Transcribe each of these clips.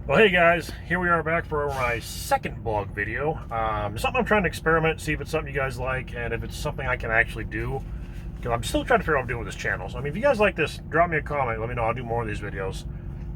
Well, hey guys, here we are back for my second blog video. Something I'm trying to experiment, see if it's something you guys like, and if it's something I can actually do. Because I'm still trying to figure out what I'm doing with this channel. So, I mean, if you guys like this, drop me a comment. Let me know. I'll do more of these videos.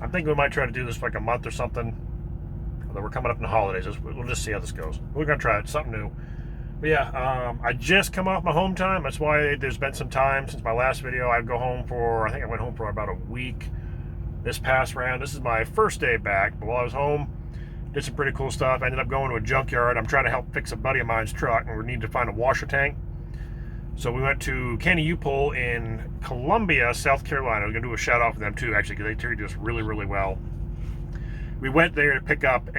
I'm thinking we might try to do this for like a month or something. Although we're coming up in the holidays. We'll just see how this goes. We're going to try it. Something new. But yeah, I just come off my home time. That's why there's been some time since my last video. I think I went home for about a week. This past round, this is my first day back, but while I was home, did some pretty cool stuff. I ended up going to a junkyard. I'm trying to help fix a buddy of mine's truck, and we need to find a washer tank. So we went to Kenny U-Pull in Columbia, South Carolina. I was going to do a shout out for them too, actually, because they treated us really, really well. We went there to pick up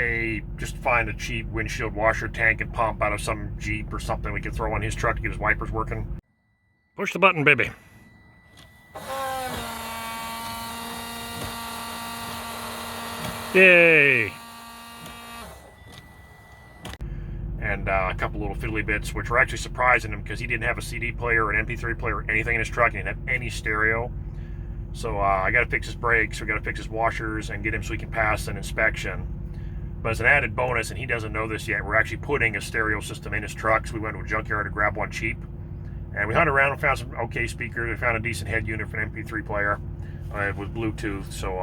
just find a cheap windshield washer tank and pump out of some Jeep or something we could throw on his truck to get his wipers working. Push the button, baby. Yay! And a couple little fiddly bits, which were actually surprising him because he didn't have a CD player or an MP3 player or anything in his truck. He didn't have any stereo. So I got to fix his brakes, we got to fix his washers, and get him so he can pass an inspection. But as an added bonus, and he doesn't know this yet, we're actually putting a stereo system in his truck. So we went to a junkyard to grab one cheap. And we hunted around and found some okay speakers. We found a decent head unit for an MP3 player with Bluetooth. So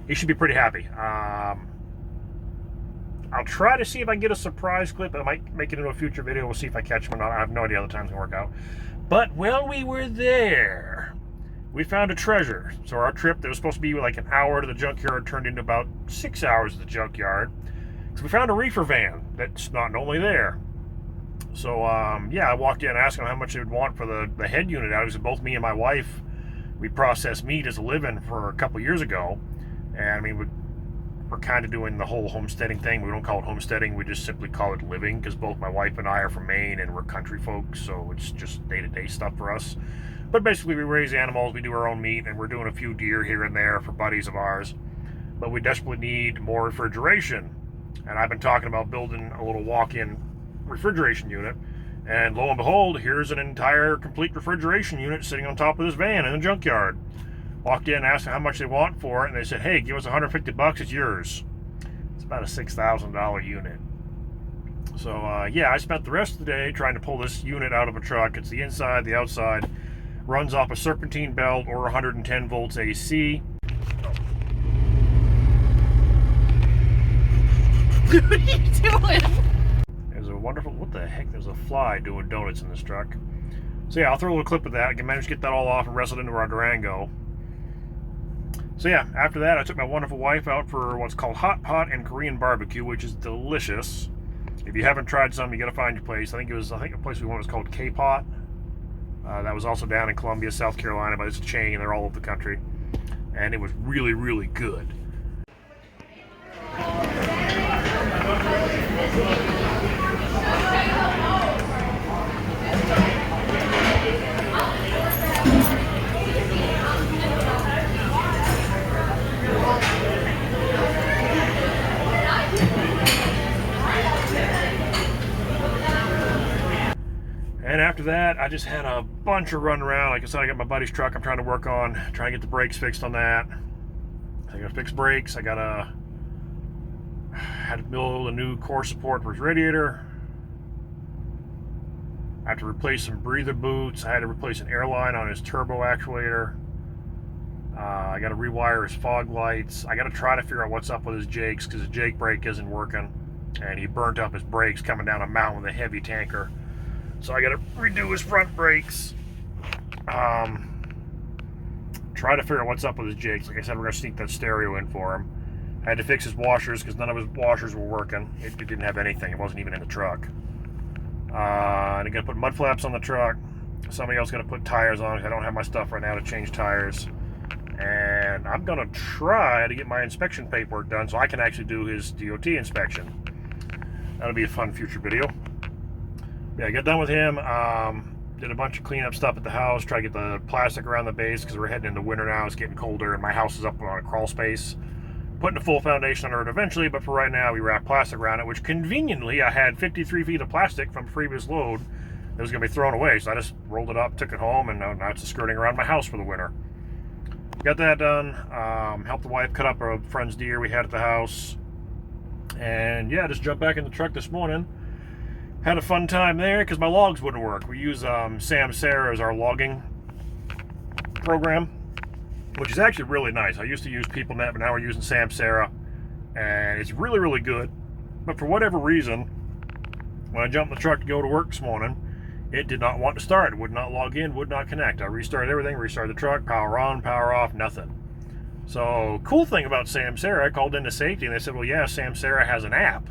he should be pretty happy. I'll try to see if I can get a surprise clip. I might make it into a future video. We'll see if I catch him or not. I have no idea how the time's going to work out. But while we were there, we found a treasure. So our trip that was supposed to be like an hour to the junkyard turned into about 6 hours at the junkyard. So we found a reefer van that's not normally there. So, yeah, I walked in and asked him how much they would want for the head unit out. Because both me and my wife, we processed meat as a living for a couple years ago. And, I mean, we're kind of doing the whole homesteading thing. We don't call it homesteading. We just simply call it living because both my wife and I are from Maine and we're country folks. So it's just day-to-day stuff for us. But basically, we raise animals, we do our own meat, and we're doing a few deer here and there for buddies of ours. But we desperately need more refrigeration. And I've been talking about building a little walk-in refrigeration unit. And lo and behold, here's an entire complete refrigeration unit sitting on top of this van in the junkyard. Walked in, asked them how much they want for it, and they said, hey, give us $150, it's yours. It's about a $6,000 unit. So, yeah, I spent the rest of the day trying to pull this unit out of a truck. It's the inside, the outside. Runs off a serpentine belt or 110 volts AC. What are you doing? There's a wonderful, what the heck, there's a fly doing donuts in this truck. So yeah, I'll throw a little clip of that. I can manage to get that all off and wrestle it into our Durango. So yeah, after that, I took my wonderful wife out for what's called hot pot and Korean barbecue, which is delicious. If you haven't tried some, you gotta find your place. I think the place we went was called K-Pot. That was also down in Columbia, South Carolina, but it's a chain, and they're all over the country. And it was really, really good. And after that, I just had a bunch of run around. Like I said, I got my buddy's truck I'm trying to work on, trying to get the brakes fixed on that. I gotta fix brakes. had to build a new core support for his radiator. I had to replace some breather boots. I had to replace an airline on his turbo actuator. I got to rewire his fog lights. I got to try to figure out what's up with his Jakes because his Jake brake isn't working. And he burnt up his brakes coming down a mountain with a heavy tanker. So I got to redo his front brakes. Try to figure out what's up with his Jakes. Like I said, we're going to sneak that stereo in for him. I had to fix his washers because none of his washers were working. It didn't have anything. It wasn't even in the truck. And I got to put mud flaps on the truck. Somebody else got to put tires on because I don't have my stuff right now to change tires. And I'm going to try to get my inspection paperwork done so I can actually do his DOT inspection. That'll be a fun future video. Yeah, I got done with him. Did a bunch of cleanup stuff at the house. Try to get the plastic around the base because we're heading into winter now. It's getting colder and my house is up on a crawl space. Putting a full foundation under it eventually, but for right now we wrap plastic around it, which conveniently I had 53 feet of plastic from a previous load that was going to be thrown away. So I just rolled it up, took it home, and now it's skirting around my house for the winter. got that done. Helped the wife cut up a friend's deer we had at the house. And yeah, just jumped back in the truck this morning. Had a fun time there because my logs wouldn't work. We use Samsara as our logging program, which is actually really nice. I used to use PeopleNet, but now we're using Samsara, and it's really, really good. But for whatever reason, when I jumped in the truck to go to work this morning, it did not want to start. It would not log in, would not connect. I restarted everything, restarted the truck, power on, power off, nothing. So, cool thing about Samsara, I called into safety and they said, well, yeah, Samsara has an app.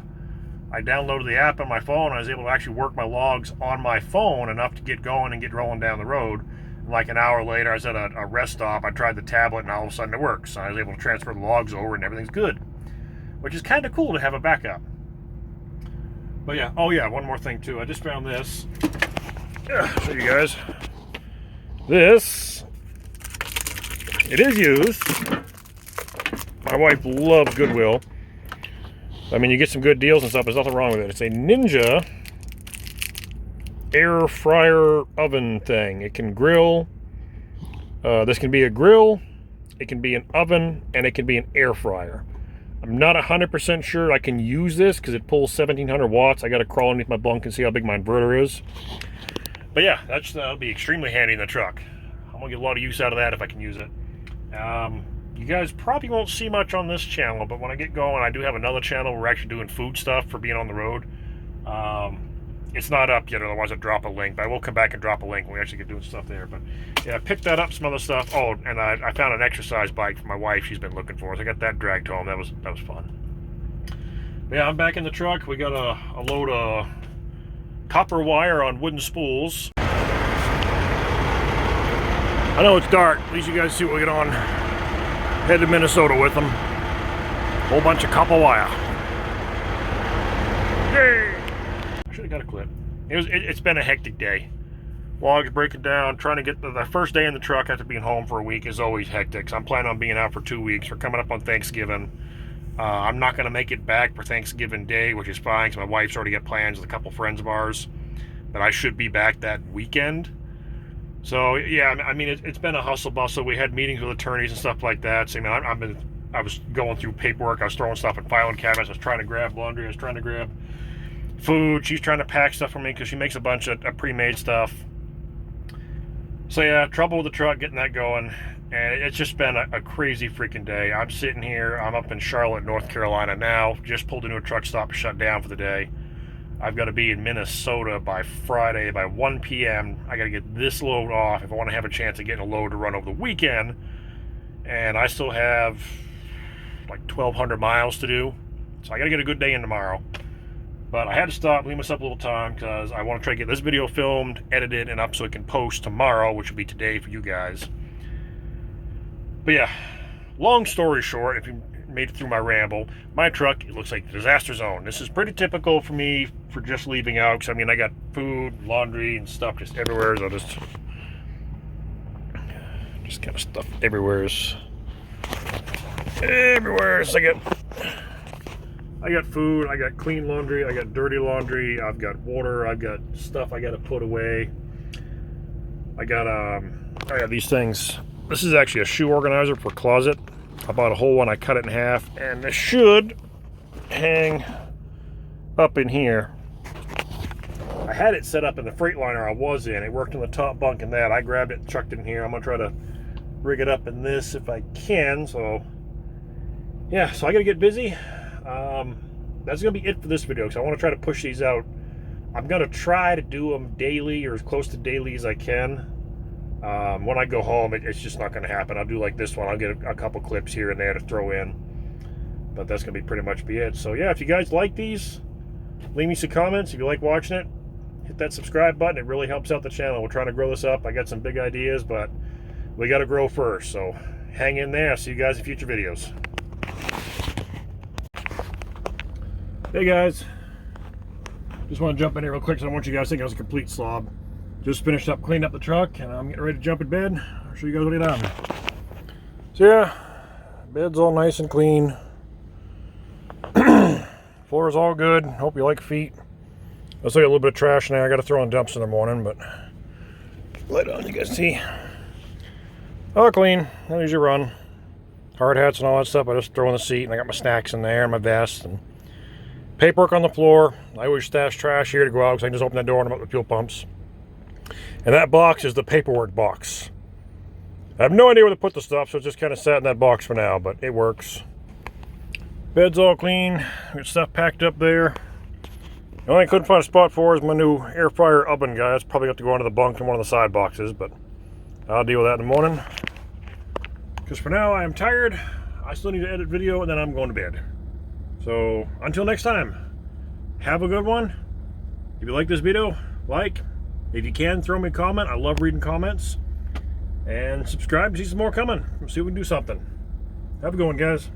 I downloaded the app on my phone and I was able to actually work my logs on my phone enough to get going and get rolling down the road. Like an hour later, I was at a rest stop, I tried the tablet and all of a sudden it works. So I was able to transfer the logs over and everything's good. Which is kind of cool to have a backup. But yeah, oh yeah, one more thing too. I just found this. Show you guys. This, it is used. My wife loves Goodwill. I mean, you get some good deals and stuff. There's nothing wrong with it. It's a Ninja air fryer oven thing. It can grill. This can be a grill. It can be an oven, and it can be an air fryer. I'm not 100% sure I can use this because it pulls 1700 watts. I got to crawl underneath my bunk and see how big my inverter is. But yeah, that'll be extremely handy in the truck. I'm gonna get a lot of use out of that if I can use it. You guys probably won't see much on this channel, but when I get going, I do have another channel where we're actually doing food stuff for being on the road. It's not up yet, otherwise I'd drop a link, but I will come back and drop a link when we actually get doing stuff there. But yeah, I picked that up, some other stuff. Oh, and I found an exercise bike for my wife she's been looking for. So I got that dragged home. That was fun. But yeah, I'm back in the truck. We got a load of copper wire on wooden spools. I know it's dark. At least you guys see what we get on. Head to Minnesota with them. Whole bunch of copper wire. Yay! I should have got a clip. It's been a hectic day. Logs breaking down, trying to get the first day in the truck after being home for a week is always hectic. So I'm planning on being out for 2 weeks. We're coming up on Thanksgiving. I'm not going to make it back for Thanksgiving Day, which is fine because my wife's already got plans with a couple friends of ours. But I should be back that weekend. So yeah, I mean it's been a hustle bustle. We had meetings with attorneys and stuff like that. So I was going through paperwork. I was throwing stuff in filing cabinets. I was trying to grab laundry. I was trying to grab food. She's trying to pack stuff for me because she makes a bunch of pre-made stuff. So yeah, trouble with the truck, getting that going. And it's just been a crazy freaking day. I'm sitting here. I'm up in Charlotte, North Carolina now. Just pulled into a truck stop and shut down for the day. I've got to be in Minnesota by Friday by 1 p.m. I got to get this load off if I want to have a chance of getting a load to run over the weekend. And I still have like 1,200 miles to do. So I got to get a good day in tomorrow. But I had to stop, leave myself a little time because I want to try to get this video filmed, edited, and up so it can post tomorrow, which will be today for you guys. But yeah, long story short, if you made it through my ramble, my truck, it looks like the disaster zone. This is pretty typical for me for just leaving out because I mean I got food, laundry, and stuff just everywhere. So just kind of stuff everywhere. So I got food, I got clean laundry, I got dirty laundry, I've got water, I've got stuff I got to put away. I got these things. This is actually a shoe organizer for closet. I bought a whole one, I cut it in half, and this should hang up in here. I had it set up in the Freightliner I was in. It worked on the top bunk in that. I grabbed it and chucked it in here. I'm gonna try to rig it up in this if I can. So yeah, so I gotta get busy. That's gonna be it for this video because I want to try to push these out. I'm gonna try to do them daily or as close to daily as I can. When I go home, it's just not going to happen. I'll do like this one. I'll get a couple clips here and there to throw in. But that's going to be pretty much be it. So yeah, if you guys like these, leave me some comments. If you like watching it, hit that subscribe button. It really helps out the channel. We're trying to grow this up. I got some big ideas, but we got to grow first. So hang in there. I'll see you guys in future videos. Hey guys. Just want to jump in here real quick because I don't want you guys to think I was a complete slob. Just finished up, cleaned up the truck, and I'm getting ready to jump in bed. I'll show you guys what I done. So yeah, bed's all nice and clean. Floor's all good. Hope you like feet. I still got a little bit of trash in there. I got to throw on dumps in the morning, but light on, you guys see. All clean. I usually run. Hard hats and all that stuff I just throw in the seat, and I got my snacks in there and my vest and paperwork on the floor. I always stash trash here to go out because I can just open that door and I'm up the fuel pumps. And that box is the paperwork box. I have no idea where to put the stuff, so it's just kind of sat in that box for now, but it works. Bed's all clean. Got stuff packed up there. The only thing I couldn't find a spot for is my new air fryer oven guy. That's probably got to go under the bunk in one of the side boxes, but I'll deal with that in the morning. Because for now, I am tired. I still need to edit video, and then I'm going to bed. So, until next time, have a good one. If you like this video, like. If you can, throw me a comment. I love reading comments. And subscribe to see some more coming. We'll see if we can do something. Have a good one, guys.